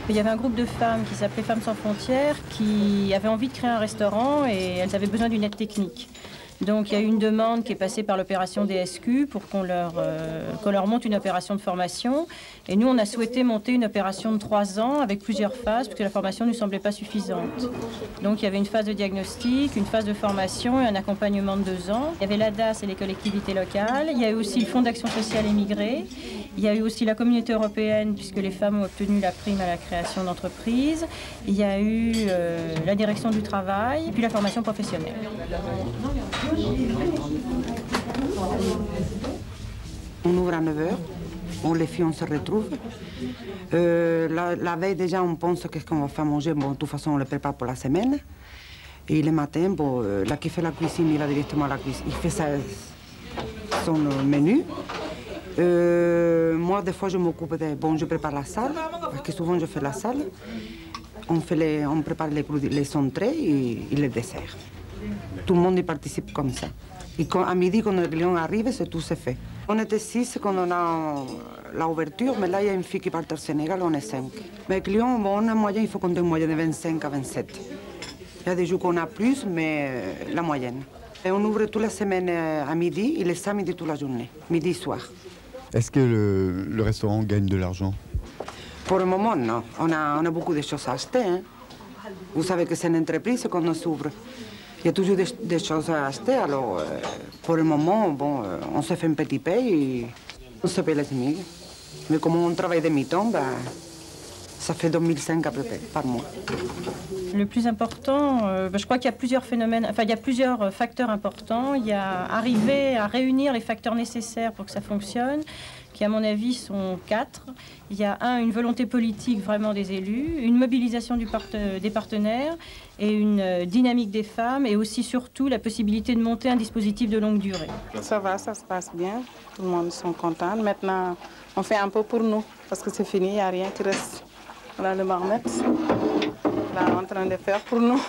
Il y avait un groupe de femmes qui s'appelait Femmes sans frontières qui avaient envie de créer un restaurant et elles avaient besoin d'une aide technique. Donc il y a eu une demande qui est passée par l'opération DSQ pour qu'on leur monte une opération de formation. Et nous, on a souhaité monter une opération de 3 ans avec plusieurs phases parce que la formation ne nous semblait pas suffisante. Donc il y avait une phase de diagnostic, une phase de formation et un accompagnement de 2 ans. Il y avait l'ADAS et les collectivités locales. Il y a eu aussi le Fonds d'action sociale émigrée. Il y a eu aussi la communauté européenne puisque les femmes ont obtenu la prime à la création d'entreprises. Il y a eu la direction du travail et puis la formation professionnelle. On ouvre à 9 h, les filles on se retrouve. La veille déjà on pense qu'est-ce qu'on va faire manger, bon de toute façon on le prépare pour la semaine. Et le matin, bon, là qui fait la cuisine, il va directement à la cuisine, il fait son menu. Moi des fois je m'occupe de, bon je prépare la salle, parce que souvent je fais la salle. On prépare les entrées et les desserts. Tout le monde y participe comme ça. Et à midi, quand le client arrive, tout se fait. On était 6 quand on a l'ouverture, mais là, il y a une fille qui part au Sénégal, on est 5. Mais les clients, bon, on a moyen, il faut compter une moyenne de 25 à 27. Il y a des jours qu'on a plus, mais la moyenne. Et on ouvre toute la semaine à midi et les samedis toute la journée, midi et soir. Est-ce que le restaurant gagne de l'argent? Pour le moment, non. On a beaucoup de choses à acheter. Hein. Vous savez que c'est une entreprise qu'on s'ouvre. Il y a toujours des choses à acheter, alors pour le moment, bon, on se fait un petit paye et on se paye les SMIC. Mais comme on travaille de mi-temps, ben, ça fait 2500 à peu près par mois. Le plus important, je crois qu'il y a plusieurs phénomènes, enfin il y a plusieurs facteurs importants. Il y a arriver à réunir les facteurs nécessaires pour que ça fonctionne, qui à mon avis sont 4. Il y a une volonté politique vraiment des élus, une mobilisation des partenaires et une dynamique des femmes et aussi surtout la possibilité de monter un dispositif de longue durée. Ça va, ça se passe bien, tout le monde est content. Maintenant, on fait un peu pour nous parce que c'est fini, il n'y a rien qui reste. Voilà le marmite, là en train de faire pour nous.